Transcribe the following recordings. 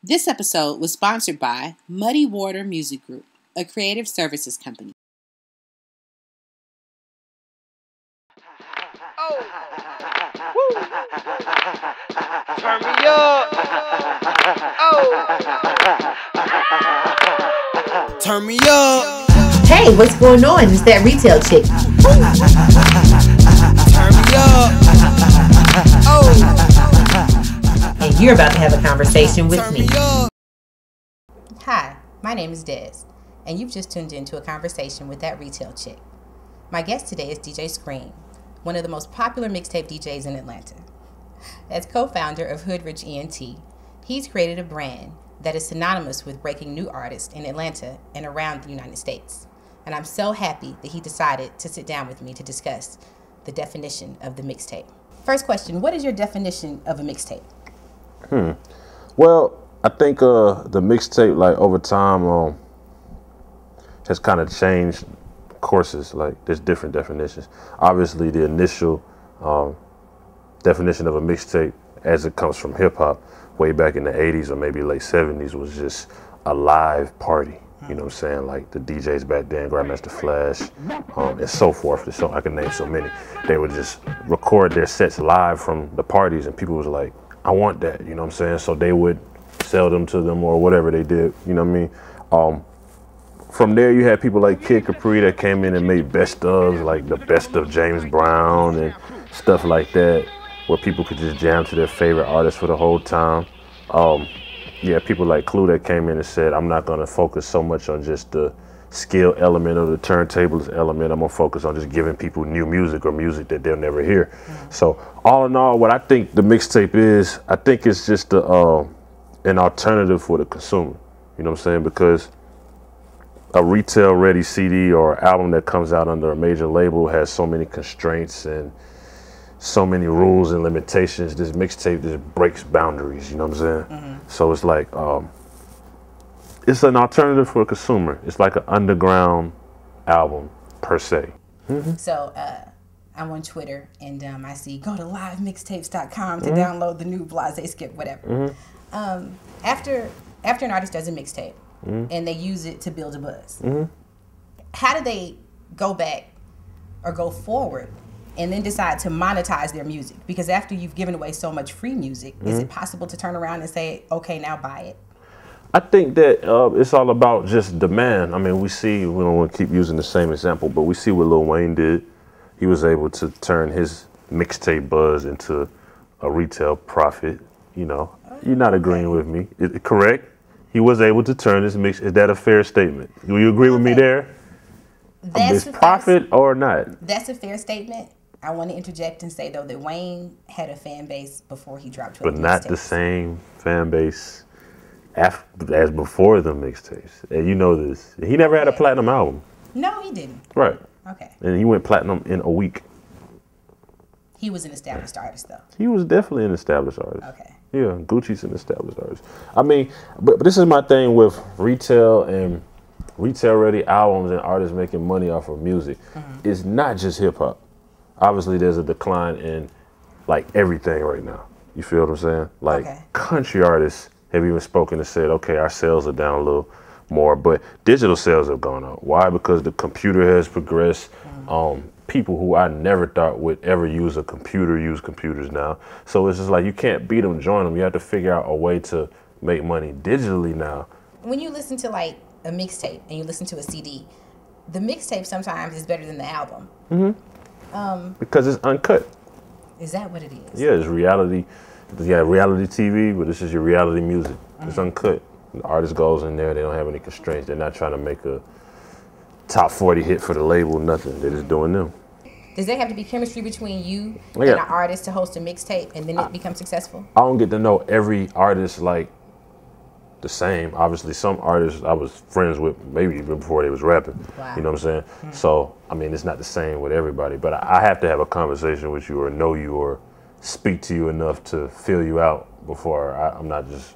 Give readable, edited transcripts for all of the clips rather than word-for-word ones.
This episode was sponsored by Muddy Water Music Group, a creative services company. Oh. Woo. Turn me up. Oh. Turn me up. Hey, what's going on? It's that retail chick. Turn me up. Oh. And you're about to have a conversation with me. Hi, my name is Des, and you've just tuned into a conversation with that retail chick. My guest today is DJ Scream, one of the most popular mixtape DJs in Atlanta. As co-founder of Hoodrich ENT, he's created a brand that is synonymous with breaking new artists in Atlanta and around the United States. And I'm so happy that he decided to sit down with me to discuss the definition of the mixtape. First question, what is your definition of a mixtape? Well, I think the mixtape, like, over time, has kind of changed courses. Like, there's different definitions. Obviously, the initial definition of a mixtape, as it comes from hip hop, way back in the 80s or maybe late 70s, was just a live party. You know what I'm saying? Like the DJs back then, Grandmaster Flash, and so forth. So I can name so many. They would just record their sets live from the parties, and people was like, I want that, you know what I'm saying? So they would sell them to them or whatever they did, you know what I mean? From there, you had people like Kid Capri that came in and made best ofs, like the best of James Brown and stuff like that, where people could just jam to their favorite artists for the whole time. Yeah, people like Clue that came in and said, I'm not gonna focus so much on just the skill element or the turntables element. I'm gonna focus on just giving people new music or music that they'll never hear. So all in all, what I think the mixtape is, I think it's just an alternative for the consumer. You know what I'm saying? Because a retail ready CD or album that comes out under a major label has so many constraints and so many rules and limitations. This mixtape just breaks boundaries, you know what I'm saying? So it's like, it's an alternative for a consumer. It's like an underground album per se. So I'm on Twitter and I see go to livemixtapes.com to download the new Blase Skip, whatever. After an artist does a mixtape and they use it to build a buzz, how do they go back or go forward and then decide to monetize their music? Because after you've given away so much free music, is it possible to turn around and say, okay, now buy it? I think that it's all about just demand. I mean, we see, we don't want to keep using the same example, but we see what Lil Wayne did. He was able to turn his mixtape buzz into a retail profit. You know, you're not agreeing with me. Correct? He was able to turn his mix. Is that a fair statement? Do you agree with me there? Is profit or not? That's a fair statement. I want to interject and say, though, that Wayne had a fan base before he dropped 12 But not mixtapes. the same fan base as before the mixtapes. And you know this. He never had a platinum album. No, he didn't. Right. Okay. And he went platinum in a week. He was an established artist, though. He was definitely an established artist. Okay. Yeah, Gucci's an established artist. I mean, but this is my thing with retail and retail-ready albums and artists making money off of music. It's not just hip-hop. Obviously, there's a decline in, like, everything right now. You feel what I'm saying? Like, country artists have even spoken and said, okay, our sales are down a little more, but digital sales have gone up. Why? Because the computer has progressed. People who I never thought would ever use a computer use computers now. So it's just like, you can't beat them, join them. You have to figure out a way to make money digitally now. When you listen to, like, a mixtape and you listen to a CD, the mixtape sometimes is better than the album. Because it's uncut. Is that what it is? Yeah, it's reality. You got reality TV, but this is your reality music. It's uncut. The artist goes in there, they don't have any constraints. They're not trying to make a top 40 hit for the label, nothing. They're just doing them. Does there have to be chemistry between you and an artist to host a mixtape and then it becomes successful? I don't get to know every artist like the same. Obviously, some artists I was friends with maybe even before they was rapping. Wow. You know what I'm saying? So, I mean, it's not the same with everybody, but I have to have a conversation with you or know you or speak to you enough to feel you out before I'm not just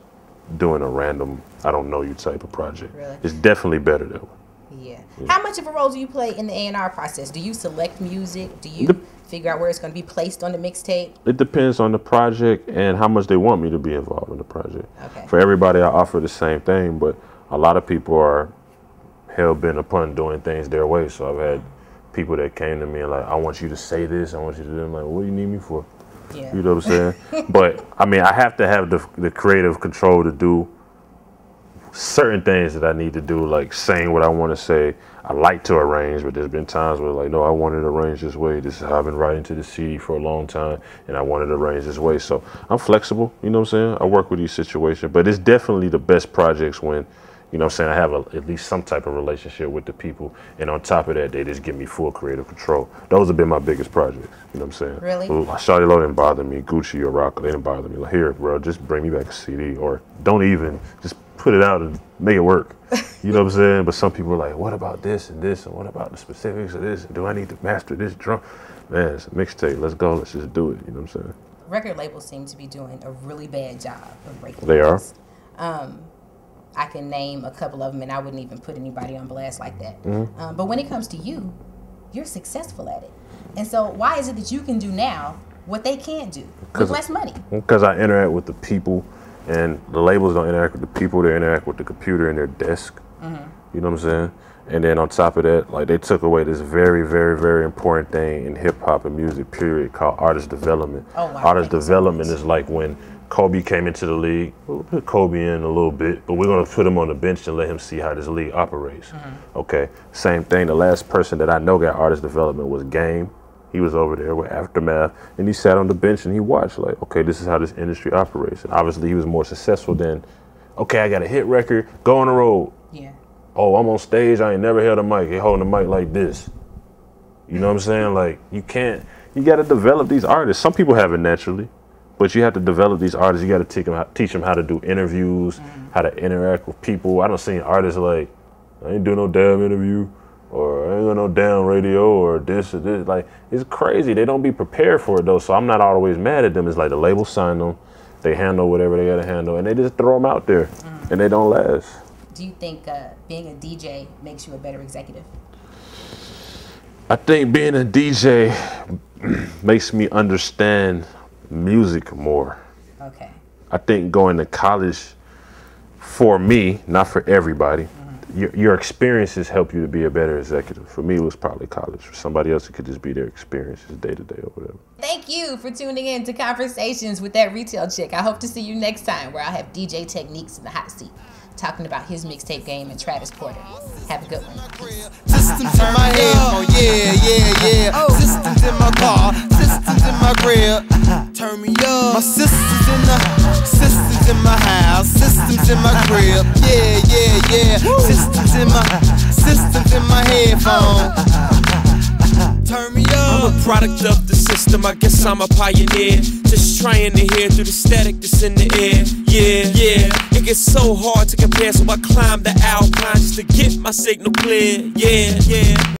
doing a random, I don't know you type of project. Really? It's definitely better that way. Yeah. How much of a role do you play in the A&R process? Do you select music? Do you figure out where it's going to be placed on the mixtape? It depends on the project and how much they want me to be involved in the project. Okay. For everybody, I offer the same thing, but a lot of people are hell-bent upon doing things their way. So I've had people that came to me and like, I want you to say this, I want you to do that. I'm like, what do you need me for? Yeah. You know what I'm saying? But I mean, I have to have the creative control to do certain things that I need to do, like saying what I want to say. I like to arrange, but there's been times where like, no, I want it arranged this way. This is how I've been writing to the CD for a long time, and I want it arranged this way. So I'm flexible, you know what I'm saying? I work with these situations, but it's definitely the best projects when, you know what I'm saying, I have at least some type of relationship with the people, and on top of that, they just give me full creative control. Those have been my biggest projects, you know what I'm saying? Really? Shawty Lo didn't bother me, Gucci or Rock, they didn't bother me. Like, here, bro, just bring me back a CD, or don't even, just put it out and make it work. You know what I'm saying? But some people are like, what about this and this, and what about the specifics of this? Do I need to master this drum? Man, it's a mixtape. Let's go. Let's just do it. You know what I'm saying? Record labels seem to be doing a really bad job of breaking They are. I can name a couple of them, and I wouldn't even put anybody on blast like that. Mm-hmm. But when it comes to you, you're successful at it. And so why is it that you can do now what they can't do with less money? Because I interact with the people, and the labels don't interact with the people. They interact with the computer and their desk. You know what I'm saying? And then on top of that, like, they took away this very, very, very important thing in hip hop and music, period, called artist development. Oh, wow. Artist development is like when Kobe came into the league. We'll put Kobe in a little bit, but we're gonna put him on the bench and let him see how this league operates. Okay, same thing. The last person that I know got artist development was Game. He was over there with Aftermath, and he sat on the bench and he watched, like, okay, this is how this industry operates. And obviously he was more successful than, okay, I got a hit record, go on the road. Yeah. Oh, I'm on stage, I ain't never held a mic. They holding the mic like this. You know what I'm saying? Like, you gotta develop these artists. Some people have it naturally, but you have to develop these artists. You gotta teach them how to do interviews, how to interact with people. I don't see artists like, I ain't doing no damn interview, or I ain't got no damn radio, or this or this. Like, it's crazy. They don't be prepared for it though, so I'm not always mad at them. It's like the label signed them, they handle whatever they gotta handle, and they just throw them out there, and they don't last. Do you think being a DJ makes you a better executive? I think being a DJ makes me understand music more. Okay. I think going to college, for me, not for everybody, your experiences help you to be a better executive. For me, it was probably college. For somebody else, it could just be their experiences day to day or whatever. Thank you for tuning in to Conversations with That Retail Chick. I hope to see you next time, where I'll have DJ Techniques in the hot seat, talking about his mixtape game and Travis Porter. Have a good one. Systems in my head, oh yeah. Systems in my car, systems in my crib. Turn me up. My sisters in my house, systems in my crib. Yeah. Systems in my headphone. Turn me up. I'm a product of the system, I guess I'm a pioneer. Just trying to hear through the static that's in the air. Yeah. It gets so hard to compare, so I climb the alpine just to get my signal clear. Yeah.